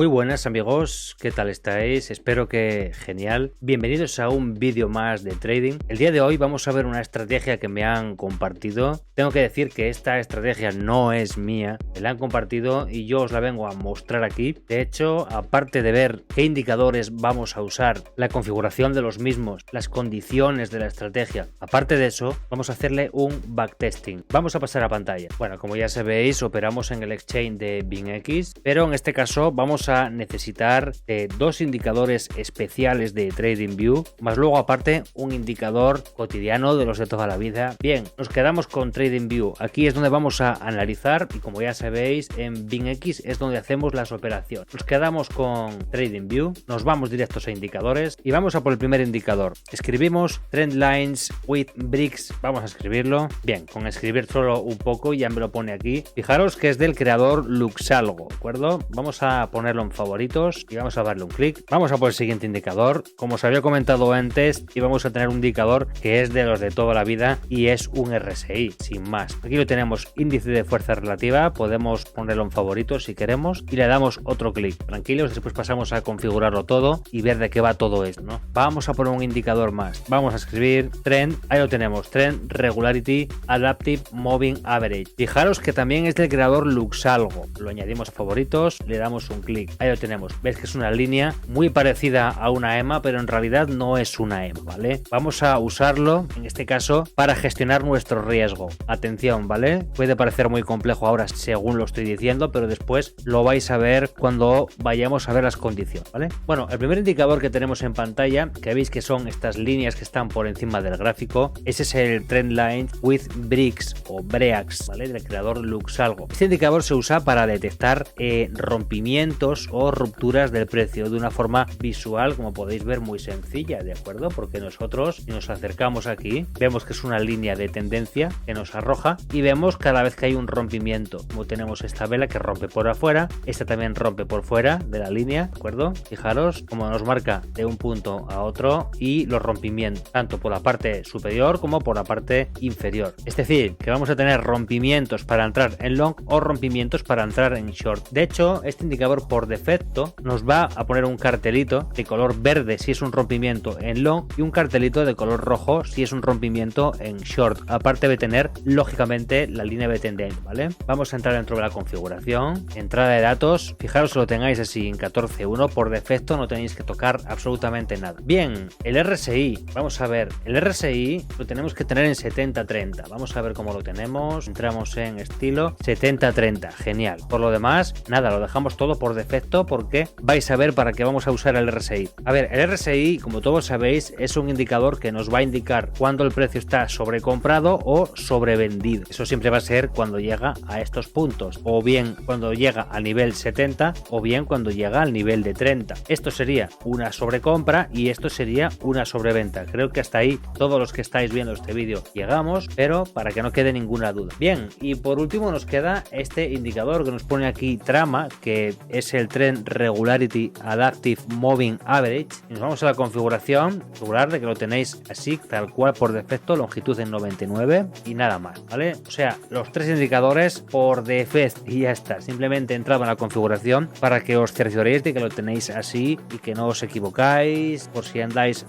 Muy buenas amigos, ¿qué tal estáis? Espero que genial. Bienvenidos a un vídeo más de trading. El día de hoy vamos a ver una estrategia que me han compartido. Tengo que decir que esta estrategia no es mía, me la han compartido y yo os la vengo a mostrar aquí. De hecho, aparte de ver qué indicadores vamos a usar, la configuración de los mismos, las condiciones de la estrategia, aparte de eso, vamos a hacerle un backtesting. Vamos a pasar a pantalla. Bueno, como ya sabéis, operamos en el exchange de BingX, pero en este caso vamos a necesitar dos indicadores especiales de TradingView, más luego aparte un indicador cotidiano de los de toda la vida. Bien, nos quedamos con TradingView. Aquí es donde vamos a analizar y como ya sabéis en BingX es donde hacemos las operaciones. Nos quedamos con TradingView, nos vamos directos a indicadores y vamos a por el primer indicador. Escribimos Trendlines with Bricks, vamos a escribirlo. Bien, con escribir solo un poco ya me lo pone aquí. Fijaros que es del creador Luxalgo, ¿de acuerdo? Vamos a ponerlo en favoritos y vamos a darle un clic. Vamos a por el siguiente indicador. Como os había comentado antes, y vamos a tener un indicador que es de los de toda la vida y es un RSI, sin más. Aquí lo tenemos, índice de fuerza relativa, podemos ponerlo en favoritos si queremos y le damos otro clic. Tranquilos, después pasamos a configurarlo todo y ver de qué va todo esto, ¿no? Vamos a poner un indicador más. Vamos a escribir Trend, ahí lo tenemos, Trend Regularity Adaptive Moving Average. Fijaros que también es del creador Luxalgo. Lo añadimos a favoritos, le damos un clic. Ahí lo tenemos. Ves que es una línea muy parecida a una EMA, pero en realidad no es una EMA, ¿vale? Vamos a usarlo, en este caso, para gestionar nuestro riesgo. Atención, ¿vale? Puede parecer muy complejo ahora según lo estoy diciendo, pero después lo vais a ver cuando vayamos a ver las condiciones, ¿vale? Bueno, el primer indicador que tenemos en pantalla, que veis que son estas líneas que están por encima del gráfico, ese es el Trendline with Bricks o Breaks, ¿vale? Del creador Luxalgo. Este indicador se usa para detectar rompimientos o rupturas del precio de una forma visual, como podéis ver, muy sencilla, ¿de acuerdo? Porque nosotros, si nos acercamos aquí, vemos que es una línea de tendencia que nos arroja y vemos cada vez que hay un rompimiento, como tenemos esta vela que rompe por afuera, esta también rompe por fuera de la línea, ¿de acuerdo? Fijaros cómo nos marca de un punto a otro y los rompimientos, tanto por la parte superior como por la parte inferior. Es decir, que vamos a tener rompimientos para entrar en long o rompimientos para entrar en short. De hecho, este indicador por defecto nos va a poner un cartelito de color verde si es un rompimiento en long y un cartelito de color rojo si es un rompimiento en short. Aparte de tener, lógicamente, la línea de tendencia, ¿vale? Vamos a entrar dentro de la configuración, entrada de datos. Fijaros que lo tengáis así en 14.1, por defecto no tenéis que tocar absolutamente nada. Bien, el RSI, vamos a ver, el RSI lo tenemos que tener en 70-30. Vamos a ver cómo lo tenemos. Entramos en estilo 70-30, genial. Por lo demás, nada, lo dejamos todo por defecto porque vais a ver para qué vamos a usar el RSI. A ver, el RSI, como todos sabéis, es un indicador que nos va a indicar cuando el precio está sobrecomprado o sobrevendido. Eso siempre va a ser cuando llega a estos puntos, o bien cuando llega al nivel 70 o bien cuando llega al nivel de 30. Esto sería una sobrecompra y esto sería una sobreventa. Creo que hasta ahí todos los que estáis viendo este vídeo llegamos, pero para que no quede ninguna duda. Bien, y por último nos queda este indicador que nos pone aquí trama, que es el Trend Regularity Adaptive Moving Average. Y nos vamos a la configuración, asegurar de que lo tenéis así, tal cual por defecto, longitud en 99 y nada más, ¿vale? O sea, los tres indicadores por defecto y ya está. Simplemente entrad en la configuración para que os cercioréis de que lo tenéis así y que no os equivocáis, por si andáis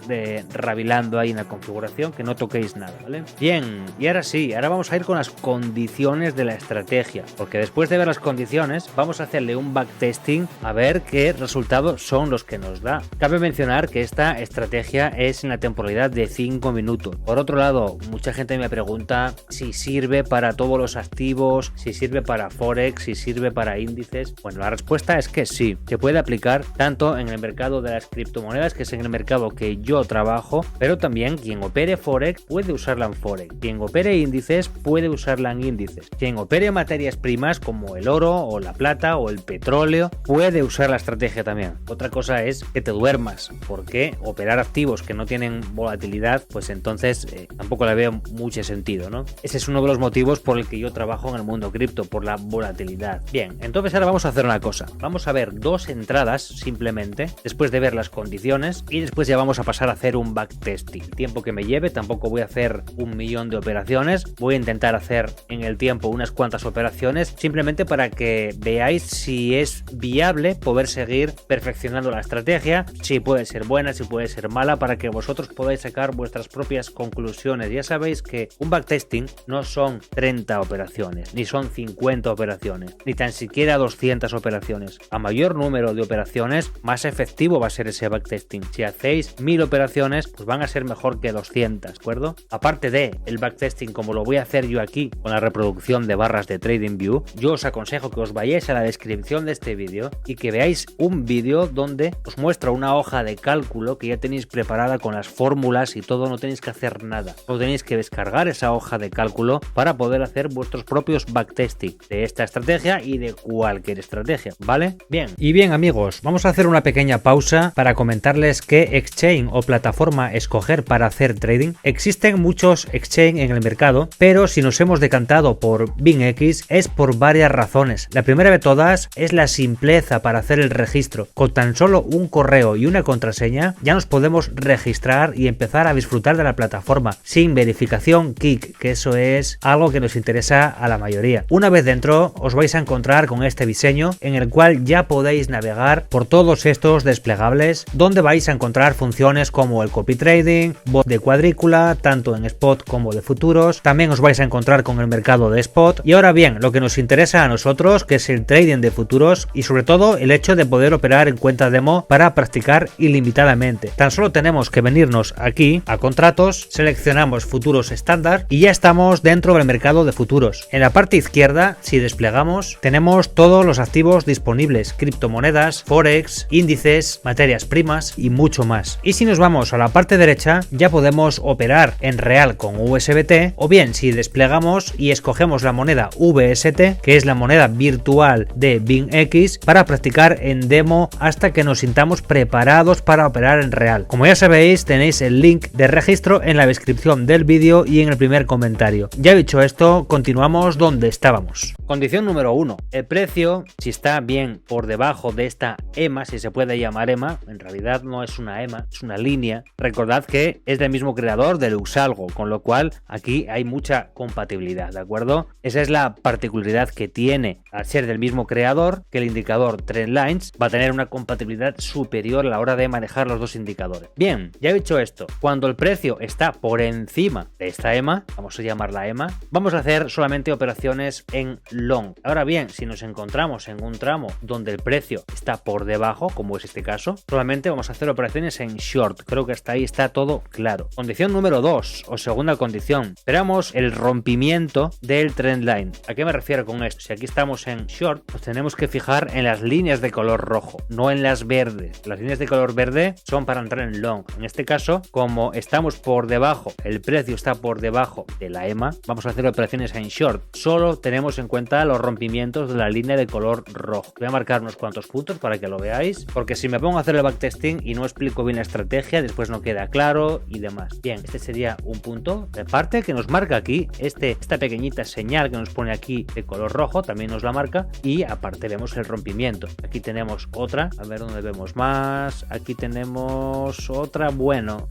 rabilando ahí en la configuración, que no toquéis nada, ¿vale? Bien, y ahora sí, ahora vamos a ir con las condiciones de la estrategia, porque después de ver las condiciones vamos a hacerle un backtesting a ver qué resultados son los que nos da. Cabe mencionar que esta estrategia es en la temporalidad de 5 minutos. Por otro lado, mucha gente me pregunta si sirve para todos los activos, si sirve para Forex, si sirve para índices. Bueno, la respuesta es que sí, se puede aplicar tanto en el mercado de las criptomonedas, que es en el mercado que yo trabajo, pero también quien opere Forex puede usarla en Forex, quien opere índices puede usarla en índices, quien opere materias primas como el oro o la plata o el petróleo puede usar la estrategia también. Otra cosa es que te duermas, porque operar activos que no tienen volatilidad, pues entonces tampoco le veo mucho sentido, ¿no? Ese es uno de los motivos por el que yo trabajo en el mundo cripto, por la volatilidad. Bien, entonces ahora vamos a hacer una cosa. Vamos a ver dos entradas simplemente, después de ver las condiciones, y después ya vamos a pasar a hacer un backtesting. El tiempo que me lleve, tampoco voy a hacer 1.000.000 de operaciones, voy a intentar hacer en el tiempo unas cuantas operaciones, simplemente para que veáis si es viable viable poder seguir perfeccionando la estrategia, si puede ser buena, si puede ser mala, para que vosotros podáis sacar vuestras propias conclusiones. Ya sabéis que un backtesting no son 30 operaciones, ni son 50 operaciones, ni tan siquiera 200 operaciones. A mayor número de operaciones, más efectivo va a ser ese backtesting. Si hacéis 1000 operaciones, pues van a ser mejor que 200, ¿de acuerdo? Aparte de el backtesting, como lo voy a hacer yo aquí con la reproducción de barras de TradingView, yo os aconsejo que os vayáis a la descripción de este vídeo y que veáis un vídeo donde os muestra una hoja de cálculo que ya tenéis preparada con las fórmulas y todo, no tenéis que hacer nada. Solo tenéis que descargar esa hoja de cálculo para poder hacer vuestros propios backtesting de esta estrategia y de cualquier estrategia, ¿vale? Bien amigos, vamos a hacer una pequeña pausa para comentarles qué exchange o plataforma escoger para hacer trading. Existen muchos exchange en el mercado, pero si nos hemos decantado por BingX es por varias razones. La primera de todas es la simpleza para hacer el registro. Con tan solo un correo y una contraseña ya nos podemos registrar y empezar a disfrutar de la plataforma sin verificación KIC, que eso es algo que nos interesa a la mayoría. Una vez dentro os vais a encontrar con este diseño en el cual ya podéis navegar por todos estos desplegables, donde vais a encontrar funciones como el copy trading, bot de cuadrícula, tanto en spot como de futuros. También os vais a encontrar con el mercado de spot. Y ahora bien, lo que nos interesa a nosotros, que es el trading de futuros, y sobre todo el hecho de poder operar en cuenta demo para practicar ilimitadamente. Tan solo tenemos que venirnos aquí a contratos, seleccionamos futuros estándar y ya estamos dentro del mercado de futuros. En la parte izquierda, si desplegamos, tenemos todos los activos disponibles: criptomonedas, forex, índices, materias primas y mucho más. Y si nos vamos a la parte derecha, ya podemos operar en real con USDT, o bien si desplegamos y escogemos la moneda VST, que es la moneda virtual de BingX, para practicar en demo hasta que nos sintamos preparados para operar en real. Como ya sabéis, tenéis el link de registro en la descripción del vídeo y en el primer comentario. Ya dicho esto, continuamos donde estábamos. Condición número 1. El precio, si está bien por debajo de esta EMA, si se puede llamar EMA, en realidad no es una EMA, es una línea. Recordad que es del mismo creador del Uxalgo, con lo cual aquí hay mucha compatibilidad, ¿de acuerdo? Esa es la particularidad que tiene al ser del mismo creador, que el indicador Trendlines va a tener una compatibilidad superior a la hora de manejar los dos indicadores. Bien, ya he dicho esto, cuando el precio está por encima de esta EMA, vamos a llamarla EMA, vamos a hacer solamente operaciones en long. Ahora bien, si nos encontramos en un tramo donde el precio está por debajo, como es este caso, solamente vamos a hacer operaciones en short. Creo que hasta ahí está todo claro. Condición número 2 o segunda condición. Esperamos el rompimiento del trendline. ¿A qué me refiero con esto? Si aquí estamos en short, pues tenemos que fijar en las líneas de color rojo, no en las verdes. Las líneas de color verde son para entrar en long. En este caso, como estamos por debajo, el precio está por debajo de la EMA, vamos a hacer operaciones en short. Solo tenemos en cuenta los rompimientos de la línea de color rojo. Voy a marcar unos cuantos puntos para que lo veáis, porque si me pongo a hacer el backtesting y no explico bien la estrategia, después no queda claro y demás. Bien, este sería un punto de parte que nos marca aquí, esta pequeñita señal que nos pone aquí de color rojo, también nos la marca, y aparte vemos el rompimiento. Aquí tenemos otra, a ver dónde vemos más, aquí tenemos otra, bueno,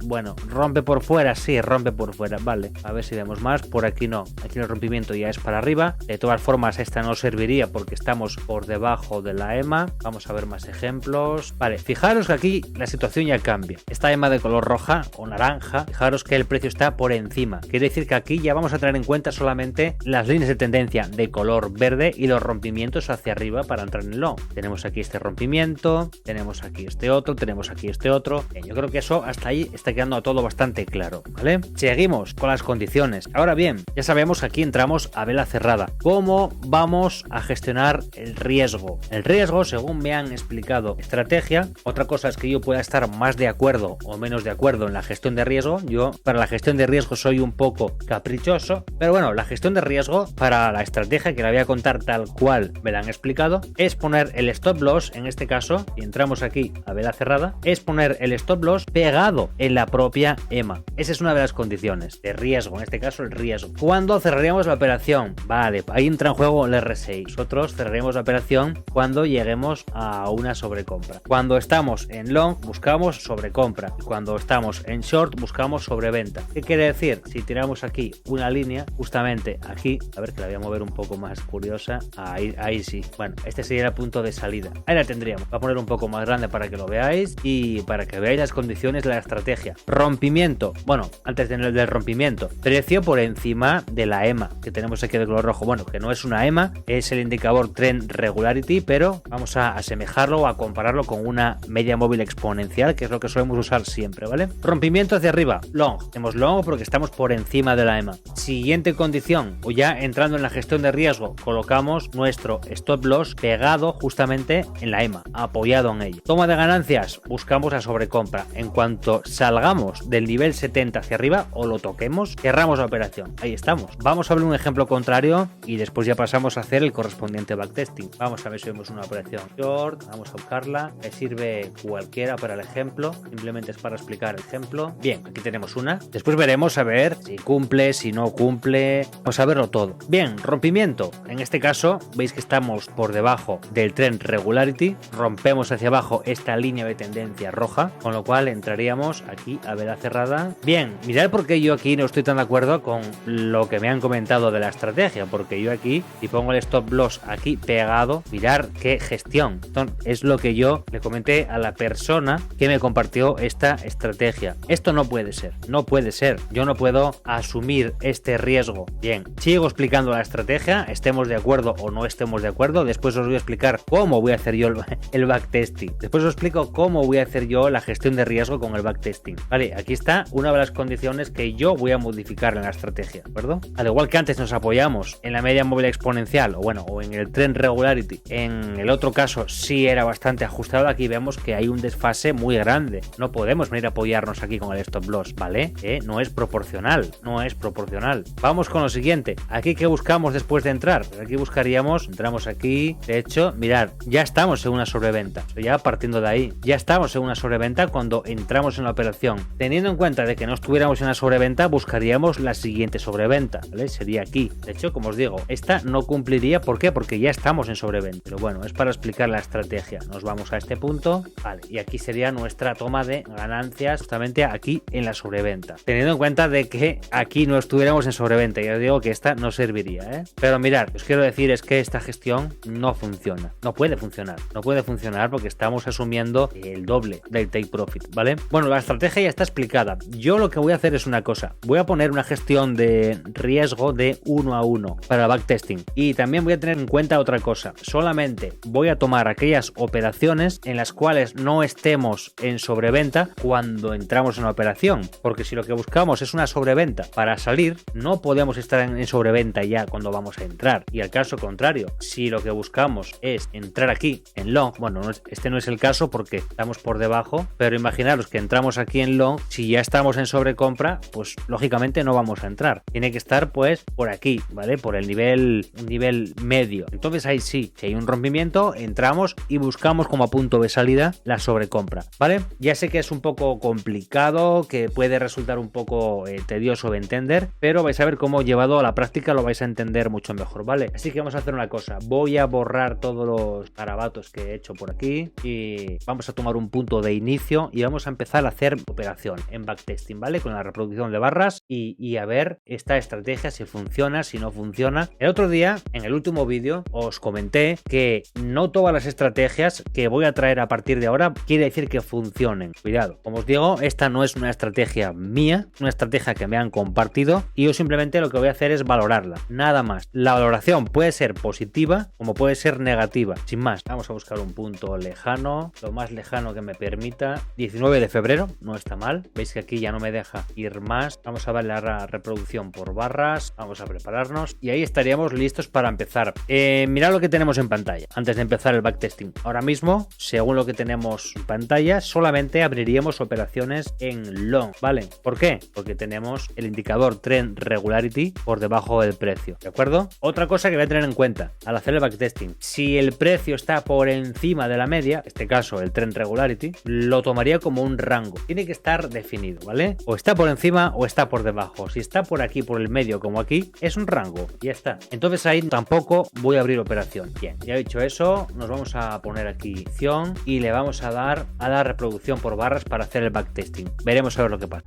rompe por fuera, sí, rompe por fuera, vale, a ver si vemos más, por aquí no, aquí el rompimiento ya es para arriba, de todas formas esta no serviría porque estamos por debajo de la EMA. Vamos a ver más ejemplos. Vale, fijaros que aquí la situación ya cambia. Esta EMA de color roja o naranja, fijaros que el precio está por encima, quiere decir que aquí ya vamos a tener en cuenta solamente las líneas de tendencia de color verde y los rompimientos hacia arriba para entrar en long. Tenemos aquí este rompimiento, tenemos aquí este otro, tenemos aquí este otro. Bien, yo creo que eso hasta ahí está quedando todo bastante claro, ¿vale? Seguimos con las condiciones. Ahora bien, ya sabemos que aquí entramos a vela cerrada. ¿Cómo vamos a gestionar el riesgo? El riesgo, según me han explicado estrategia, otra cosa es que yo pueda estar más de acuerdo o menos de acuerdo en la gestión de riesgo. Yo para la gestión de riesgo soy un poco caprichoso, pero bueno, la gestión de riesgo para la estrategia que la voy a contar tal cual me la han explicado es poner el stop loss, en este caso, si entramos aquí a vela cerrada, es poner el stop loss pegado en la propia EMA. Esa es una de las condiciones de riesgo, en este caso el riesgo. ¿Cuándo cerraríamos la operación? Vale, ahí entra en juego el RSI. Nosotros cerraremos la operación cuando lleguemos a una sobrecompra. Cuando estamos en long buscamos sobrecompra y cuando estamos en short buscamos sobreventa. ¿Qué quiere decir? Si tiramos aquí una línea, justamente aquí, a ver que la voy a mover un poco más curiosa, ahí sí. Bueno, este sería el punto punto de salida. Ahí la tendríamos. Voy a poner un poco más grande para que lo veáis y para que veáis las condiciones de la estrategia. Rompimiento. Bueno, antes del rompimiento, precio por encima de la EMA que tenemos aquí de color rojo. Bueno, que no es una EMA, es el indicador Trend Regularity, pero vamos a asemejarlo o a compararlo con una media móvil exponencial, que es lo que solemos usar siempre, ¿vale? Rompimiento hacia arriba, long. Hacemos long porque estamos por encima de la EMA. Siguiente condición, o ya entrando en la gestión de riesgo, colocamos nuestro stop loss pegado justamente en la EMA, apoyado en ella. Toma de ganancias, buscamos la sobrecompra. En cuanto salgamos del nivel 70 hacia arriba o lo toquemos, cerramos la operación. Ahí estamos. Vamos a ver un ejemplo contrario y después ya pasamos a hacer el correspondiente backtesting. Vamos a ver si vemos una operación short, vamos a buscarla. Me sirve cualquiera para el ejemplo, simplemente es para explicar el ejemplo. Bien, aquí tenemos una. Después veremos a ver si cumple, si no cumple. Vamos a verlo todo. Bien, rompimiento. En este caso, veis que estamos por debajo del Trend Regularity. Rompemos hacia abajo esta línea de tendencia roja, con lo cual entraríamos aquí a vela cerrada. Bien, mirad por qué yo aquí no estoy tan de acuerdo con lo que me han comentado de la estrategia, porque yo aquí, si pongo el stop loss aquí pegado, mirar qué gestión. Entonces, es lo que yo le comenté a la persona que me compartió esta estrategia. Esto no puede ser, no puede ser. Yo no puedo asumir este riesgo. Bien, sigo explicando la estrategia, estemos de acuerdo o no estemos de acuerdo. Después os voy a explicar cómo voy a hacer yo el backtesting. Después os explico cómo voy a hacer yo la gestión de riesgo con el backtesting. Vale, aquí está una de las condiciones que yo voy a modificar en la estrategia, ¿de acuerdo? Al igual que antes nos apoyamos en la media móvil exponencial o en el Trend Regularity, en el otro caso sí era bastante ajustado. Aquí vemos que hay un desfase muy grande. No podemos venir a apoyarnos aquí con el stop loss, ¿vale? No es proporcional, no es proporcional. Vamos con lo siguiente. Aquí, ¿qué buscamos después de entrar? Aquí buscaríamos, entramos aquí. De hecho, mirad, ya estamos en una sobreventa. Ya partiendo de ahí, ya estamos en una sobreventa cuando entramos en la operación. Teniendo en cuenta de que no estuviéramos en la sobreventa, buscaríamos la siguiente sobreventa, ¿vale? Sería aquí. De hecho, como os digo, esta no cumpliría. ¿Por qué? Porque ya estamos en sobreventa. Pero bueno, es para explicar la estrategia. Nos vamos a este punto, vale, y aquí sería nuestra toma de ganancias justamente aquí en la sobreventa. Teniendo en cuenta de que aquí no estuviéramos en sobreventa, ya os digo que esta no serviría, ¿eh? Pero mirad, os quiero decir es que esta gestión no funciona. No puede funcionar. No puede funcionar porque estamos asumiendo el doble del take profit, ¿vale? Bueno, la estrategia ya está explicada. Yo lo que voy a hacer es una cosa. Voy a poner una gestión de riesgo de 1 a 1 para el backtesting. Y también voy a tener en cuenta otra cosa. Solamente voy a tomar aquellas operaciones en las cuales no estemos en sobreventa cuando entramos en la operación. Porque si lo que buscamos es una sobreventa para salir, no podemos estar en sobreventa ya cuando vamos a entrar. Y al caso contrario, si lo que buscamos es entrar aquí en long, bueno, este no es el caso porque estamos por debajo, pero imaginaros que entramos aquí en long, si ya estamos en sobrecompra, pues lógicamente no vamos a entrar. Tiene que estar pues por aquí, ¿vale? Por un nivel medio. Entonces ahí sí, si hay un rompimiento, entramos y buscamos como punto de salida la sobrecompra, ¿vale? Ya sé que es un poco complicado, que puede resultar un poco tedioso de entender, pero vais a ver cómo llevado a la práctica lo vais a entender mucho mejor, ¿vale? Así que vamos a hacer una cosa, voy a borrar todos los garabatos que he hecho por aquí y vamos a tomar un punto de inicio y vamos a empezar a hacer operación en backtesting, ¿vale? Con la reproducción de barras y a ver esta estrategia si funciona, si no funciona. El otro día, en el último vídeo, os comenté que no todas las estrategias que voy a traer a partir de ahora quiere decir que funcionen. Cuidado, como os digo, esta no es una estrategia mía, una estrategia que me han compartido y yo simplemente lo que voy a hacer es valorarla, nada más. La valoración puede ser positiva como puede ser negativa, sin más. Vamos a buscar un punto lejano, lo más lejano que me permita. 19 de febrero, no está mal. Veis que aquí ya no me deja ir más. Vamos a ver la reproducción por barras, vamos a prepararnos y ahí estaríamos listos para empezar. Mirad lo que tenemos en pantalla antes de empezar el backtesting. Ahora mismo, según lo que tenemos en pantalla, solamente abriríamos operaciones en long, ¿vale? ¿Por qué? Porque tenemos el indicador Trend Regularity por debajo del precio, ¿de acuerdo? Otra cosa que voy a tener en cuenta al hacer el backtesting, si el precio está por encima de la media, en este caso el Trend Regularity, lo tomaría como un rango. Tiene que estar definido, ¿vale? O está por encima o está por debajo. Si está por aquí, por el medio, como aquí, es un rango, ya está. Entonces ahí tampoco voy a abrir operación. Bien, ya he dicho eso, nos vamos a poner aquí opción y le vamos a dar a la reproducción por barras para hacer el backtesting. Veremos a ver lo que pasa.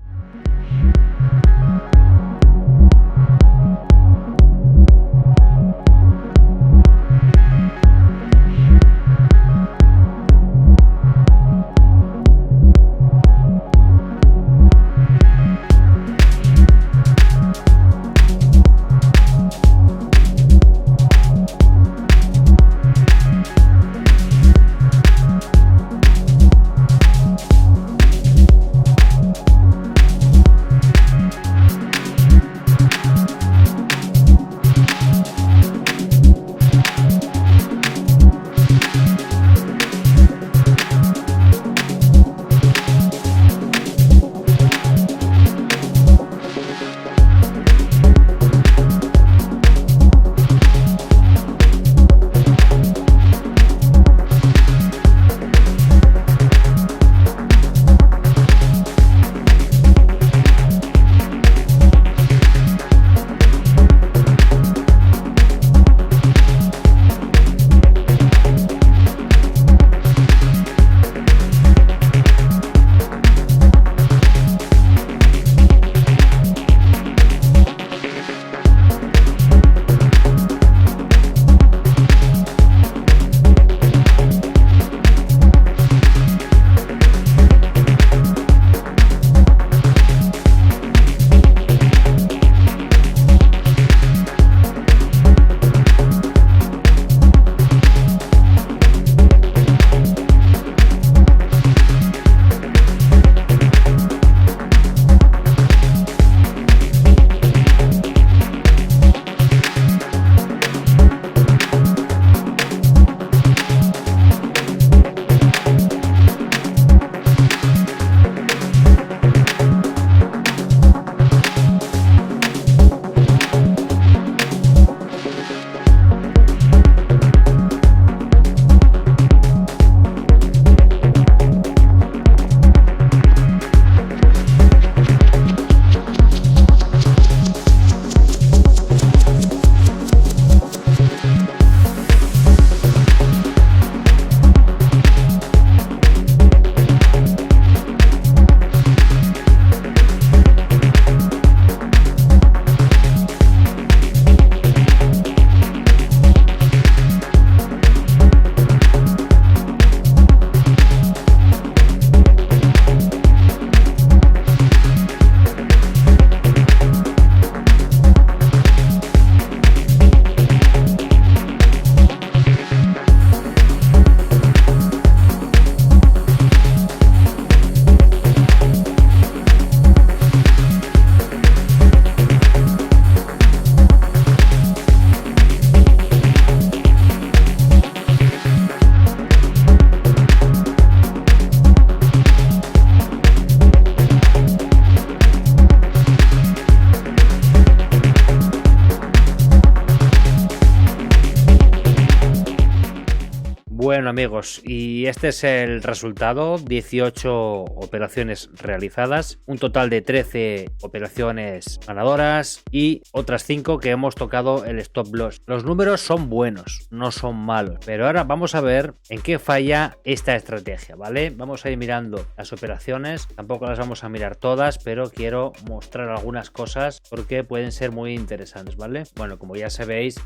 amigos, y este es el resultado: 18 operaciones realizadas, un total de 13 operaciones ganadoras y otras 5 que hemos tocado el stop loss. Los números son buenos, no son malos, pero ahora vamos a ver en qué falla esta estrategia, ¿vale? Vamos a ir mirando las operaciones, tampoco las vamos a mirar todas, pero quiero mostrar algunas cosas porque pueden ser muy interesantes, ¿vale? Bueno, como ya sabéis,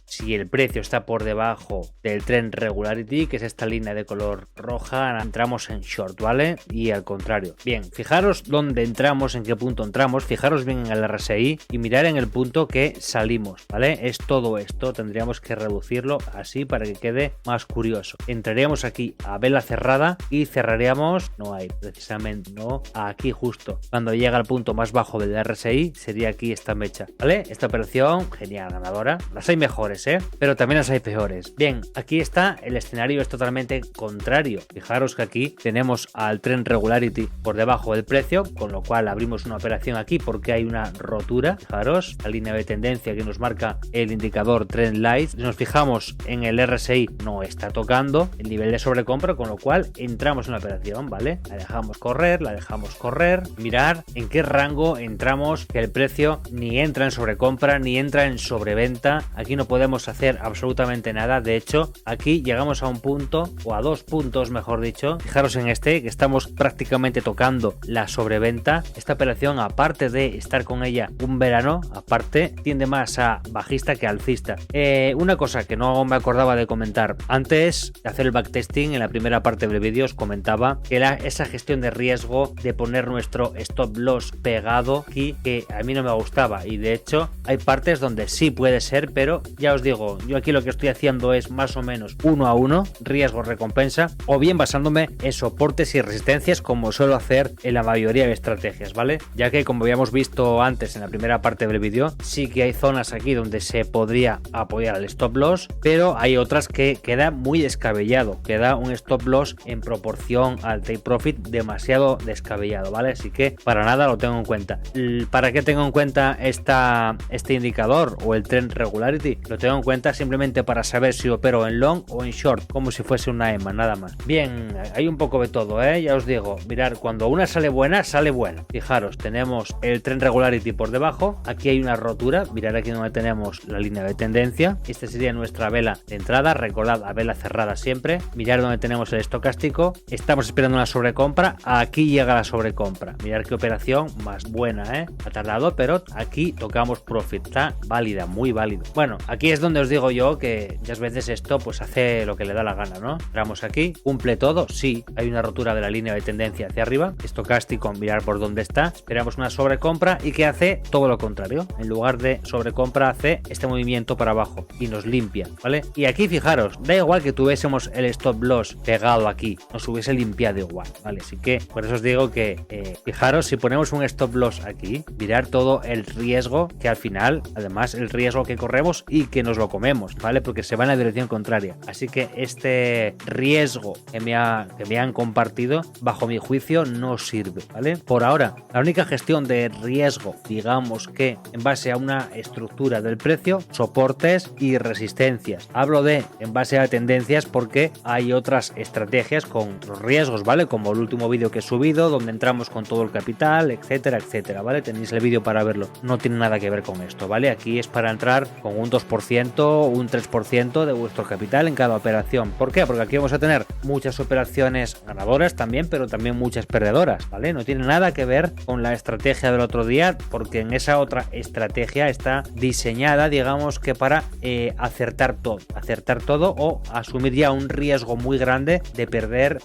si el precio está por debajo del trend regularity, que es esta línea de color roja, entramos en short, ¿vale? Y al contrario. Bien, fijaros dónde entramos, en qué punto entramos, fijaros bien en el RSI y mirar en el punto que salimos, ¿vale? Es todo esto, tendríamos que reducirlo así para que quede más curioso. Entraríamos aquí a vela cerrada y cerraríamos, no hay, precisamente, no, aquí justo. Cuando llega al punto más bajo del RSI, sería aquí esta mecha, ¿vale? Esta operación, genial, ganadora. Las hay mejores, pero también las hay peores. Bien, aquí está, el escenario es totalmente contrario. Fijaros que aquí tenemos al trend regularity por debajo del precio, con lo cual abrimos una operación aquí porque hay una rotura. Fijaros, la línea de tendencia que nos marca el indicador trend light. Si nos fijamos en el RSI, no está tocando el nivel de sobrecompra, con lo cual entramos en la operación, ¿vale? La dejamos correr, mirar en qué rango entramos, que el precio ni entra en sobrecompra ni entra en sobreventa. Aquí no podemos hacer absolutamente nada. De hecho, aquí llegamos a un punto, o a 2 puntos mejor dicho. Fijaros en este, que estamos prácticamente tocando la sobreventa. Esta operación, aparte de estar con ella un verano, aparte tiende más a bajista que alcista. Una cosa que no me acordaba de comentar antes de hacer el backtesting, en la primera parte del vídeo os comentaba que era esa gestión de riesgo de poner nuestro stop loss pegado aquí, que a mí no me gustaba, y de hecho hay partes donde sí puede ser, pero ya os digo, yo aquí lo que estoy haciendo es más o menos 1 a 1, riesgo recompensa, o bien basándome en soportes y resistencias, como suelo hacer en la mayoría de estrategias, ¿vale? Ya que, como habíamos visto antes en la primera parte del vídeo, sí que hay zonas aquí donde se podría apoyar al stop loss, pero hay otras que queda muy descabellado, queda un stop loss en proporción al take profit demasiado descabellado, ¿vale? Así que para nada lo tengo en cuenta. ¿Para qué tengo en cuenta este indicador o el trend regularity? Lo tengo en cuenta simplemente para saber si opero en long o en short, como si fuese una EMA, nada más. Bien, hay un poco de todo, ya os digo, mirar, cuando una sale buena. Fijaros, tenemos el trend regularity por debajo, aquí hay una rotura, mirad aquí donde tenemos la línea de tendencia, esta sería nuestra vela de entrada, recordad, a vela cerrada siempre, mirad donde tenemos el estocástico, estamos esperando una sobrecompra, aquí llega la sobrecompra, mirad qué operación más buena, ha tardado, pero aquí tocamos profit, está válida, muy válida. Bueno, aquí es donde os digo yo que muchas veces esto pues hace lo que le da la gana, ¿no? Entramos aquí, cumple todo, sí, hay una rotura de la línea de tendencia hacia arriba, estocástico, mirar por dónde está, esperamos una sobrecompra y que hace todo lo contrario, en lugar de sobrecompra hace este movimiento para abajo y nos limpia, ¿vale? Y aquí fijaros, da igual que tuviésemos el stop loss pegado aquí, nos hubiese limpiado igual, ¿vale? Así que por eso os digo que fijaros, si ponemos un stop loss aquí, mirar todo el riesgo que al final, además el riesgo que corremos y que nos lo comemos, ¿vale? Porque se va en la dirección contraria, así que este riesgo que me han compartido, bajo mi juicio, no sirve, ¿vale? Por ahora, la única gestión de riesgo, digamos que en base a una estructura del precio, soportes y resistencias. Hablo de en base a tendencias porque hay otras estrategias con otros riesgos, ¿vale? Como el último vídeo que he subido, donde entramos con todo el capital, etcétera, etcétera, ¿vale? Tenéis el vídeo para verlo. No tiene nada que ver con esto, ¿vale? Aquí es para entrar con un 2%, un 3% de vuestro capital en cada operación. ¿Por qué? Porque aquí vamos a tener muchas operaciones ganadoras también, pero también muchas perdedoras, ¿vale? No tiene nada que ver con la estrategia del otro día, porque en esa otra estrategia está diseñada, digamos que para acertar todo o asumir ya un riesgo muy grande de perder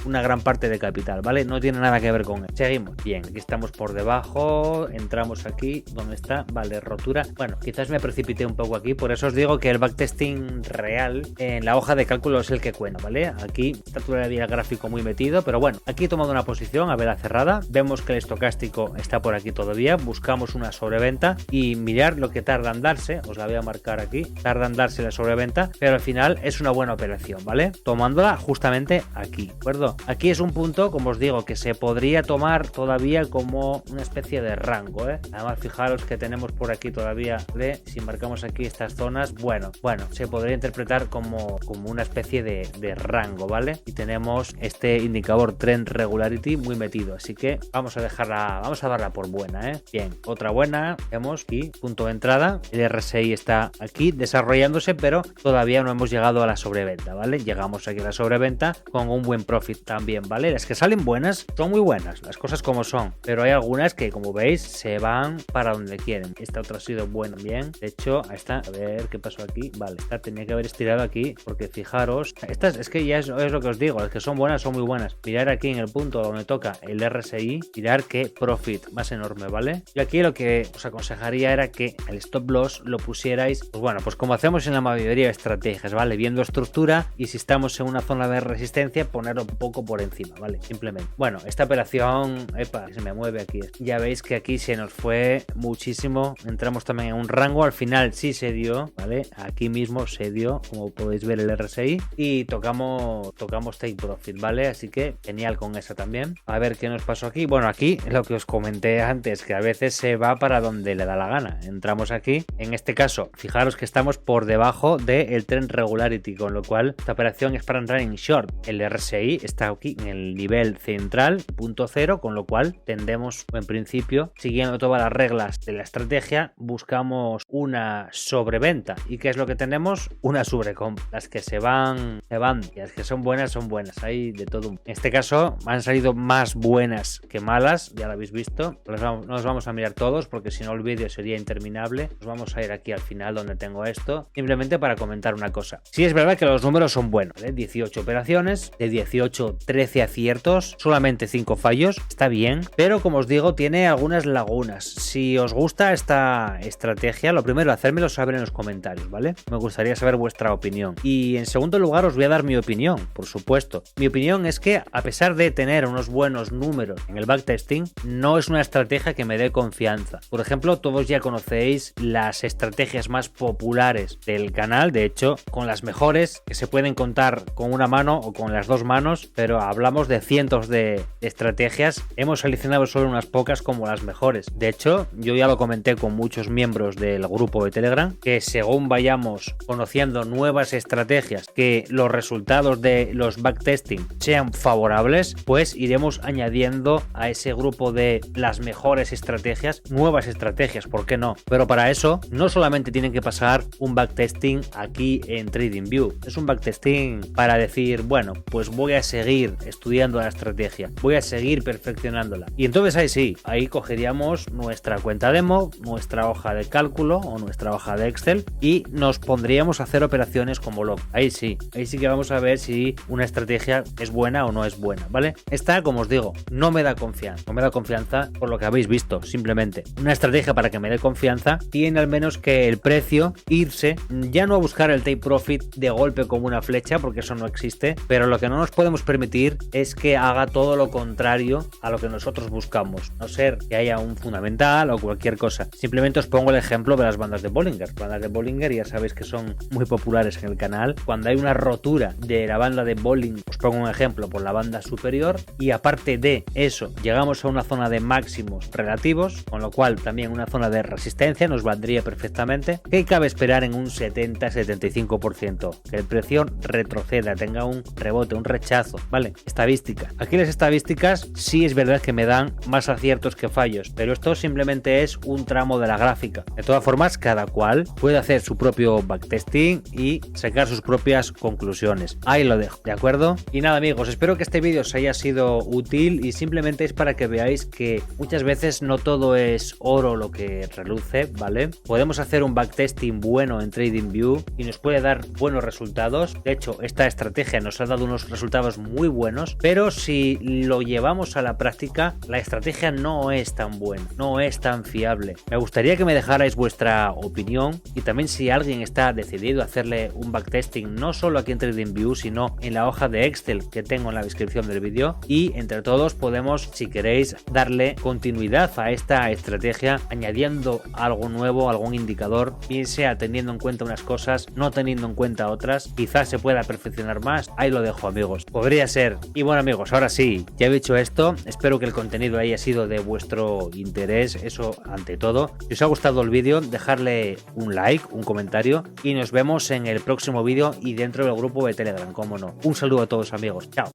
una gran parte de capital, ¿vale? No tiene nada que ver con él. Seguimos. Bien, aquí estamos por debajo, entramos aquí, ¿dónde está? Vale, rotura. Bueno, quizás me precipité un poco aquí, por eso os digo que el backtesting real en la hoja de cálculo es el que cuenta, ¿vale? Aquí está todavía el gráfico muy metido, pero bueno, aquí he tomado una posición a vela cerrada, vemos que el estocástico está por aquí todavía, buscamos una sobreventa y mirar lo que tarda en darse, os la voy a marcar aquí, tarda en darse la sobreventa, pero al final es una buena operación, ¿vale? Tomándola justamente aquí, ¿de acuerdo? Aquí es un punto, como os digo, que se podría tomar todavía como una especie de rango, Además, fijaros que tenemos por aquí todavía si marcamos aquí estas zonas, bueno, se podría interpretar como como una especie de rango, ¿vale? Y tenemos este indicador Trend Regularity muy metido, así que vamos a darla por buena, ¿eh? Bien, otra buena, vemos aquí, punto de entrada, el RSI está aquí desarrollándose, pero todavía no hemos llegado a la sobreventa, ¿vale? Llegamos aquí a la sobreventa con un buen profit también, ¿vale? Las que salen buenas son muy buenas, las cosas como son, pero hay algunas que, como veis, se van para donde quieren. Esta otra ha sido buena, bien. De hecho, esta, a ver qué pasó aquí. Vale, esta tenía que haber estirado aquí, porque fijaros, estas es que ya es lo que os digo, las que son buenas son muy buenas. Mirar aquí en el punto donde toca el RSI, mirar qué profit más enorme, ¿vale? Y aquí lo que os aconsejaría era que el stop loss lo pusierais, pues bueno, pues como hacemos en la mayoría de estrategias, ¿vale? Viendo estructura, y si estamos en una zona de resistencia, ponerlo un poco por encima, ¿vale? Simplemente. Bueno, esta operación, epa, se me mueve aquí. Ya veis que aquí se nos fue muchísimo. Entramos también en un rango, al final sí se dio, ¿vale? Aquí mismo se dio, como podéis ver, el RSI, y tocamos take profit, ¿vale? Así que genial con esa también. A ver qué nos pasó aquí. Bueno, aquí lo que os comenté antes, que a veces se va para donde le da la gana. Entramos aquí, en este caso, fijaros que estamos por debajo del Trend Regularity, con lo cual esta operación es para entrar en short. El RSI está aquí en el nivel central, punto cero, con lo cual tendemos, en principio, siguiendo todas las reglas de la estrategia, buscamos una sobreventa. ¿Y qué es lo que tenemos? Una sobrecompra. Las que se van, y las que son buenas, hay de todo. En este caso han salido más buenas que malas, ya lo habéis visto. No los vamos a mirar todos, porque si no el vídeo sería interminable. Nos vamos a ir aquí al final donde tengo esto, simplemente para comentar una cosa. Sí, es verdad que los números son buenos, ¿eh? 18 operaciones, de 18, 13 aciertos, solamente 5 fallos, está bien, pero como os digo, tiene algunas lagunas. Si os gusta esta estrategia, lo primero, hacérmelo saber en los comentarios, ¿vale? Me gustaría saber vuestra opinión. Y en segundo lugar, os voy a dar mi opinión, por supuesto. Mi opinión es que, a pesar de tener unos buenos números en el backtesting, no es una estrategia que me dé confianza. Por ejemplo, todos ya conocéis las estrategias más populares del canal, de hecho, con las mejores, que se pueden contar con una mano o con las dos manos, pero hablamos de cientos de estrategias. Hemos seleccionado solo unas pocas como las mejores. De hecho, yo ya lo comenté con muchos miembros del grupo de Telegram, que según vayamos conociendo nuevas estrategias, que los resultados de los backtesting sean favorables, pues iremos añadiendo a ese grupo de las mejores estrategias, nuevas estrategias, ¿por qué no? Pero para eso no solamente tienen que pasar un backtesting aquí en TradingView, es un backtesting para decir, bueno, pues voy a seguir estudiando la estrategia, voy a seguir perfeccionándola. Y entonces ahí sí, ahí cogeríamos nuestra cuenta demo, nuestra hoja de cálculo o nuestra hoja de Excel y nos pondríamos a hacer operaciones como loco. Ahí sí que vamos a ver si una estrategia es buena o no es buena, ¿vale? Esta, como os digo, no me da confianza por lo que habéis visto, simplemente. Una estrategia para que me dé confianza tiene al menos que el precio irse, ya no a buscar el take profit de golpe como una flecha, porque eso no existe, pero lo que no nos podemos permitir es que haga todo lo contrario a lo que nosotros buscamos, no ser que haya un fundamental o cualquier cosa. Simplemente os pongo el ejemplo de las bandas de Bollinger. Bandas de Bollinger ya sabéis que son muy populares en el canal. Cuando hay una rotura de la banda de Bollinger, os pongo un ejemplo por la banda superior, y aparte de eso llegamos a una zona de máximos relativos, con lo cual también una zona de resistencia nos valdría perfectamente. ¿Qué cabe esperar en un 70-75%? Que el precio retroceda, tenga un rebote, un rechazo, ¿vale? Estadística. Aquí las estadísticas sí es verdad que me dan más aciertos que fallos, pero esto simplemente es un tramo de la gráfica. De todas formas, cada cual puede hacer su propio backtesting y sacar sus propias conclusiones. Ahí lo dejo, ¿de acuerdo? Y nada, amigos, espero que este vídeo os haya sido útil y simplemente es para que veáis que muchas veces no todo es oro lo que reluce, ¿vale? Podemos hacer un backtesting bueno en TradingView y nos puede dar buenos resultados. De hecho, esta estrategia nos ha dado unos resultados muy buenos, pero si lo llevamos a la práctica, la estrategia no es tan buena, no es tan fiable. Me gustaría que me dejarais vuestra opinión y también si alguien está decidido a hacerle un backtesting, no solo aquí en TradingView, sino en la hoja de Excel que tengo en la descripción del vídeo, y entre todos podemos, si queréis, darle continuidad a esta estrategia añadiendo algo nuevo, algún indicador, bien sea teniendo en cuenta unas cosas, no teniendo en cuenta otras, quizás se pueda perfeccionar más. Ahí lo dejo, amigos, podría ser. Y bueno, amigos, ahora sí, ya he dicho esto, espero que el contenido haya sido de vuestro interés, eso ante todo. Si os ha gustado el vídeo, dejarle un like, un comentario y nos vemos en el próximo vídeo y dentro del grupo de Telegram, cómo no. Un saludo a todos, amigos. Chao.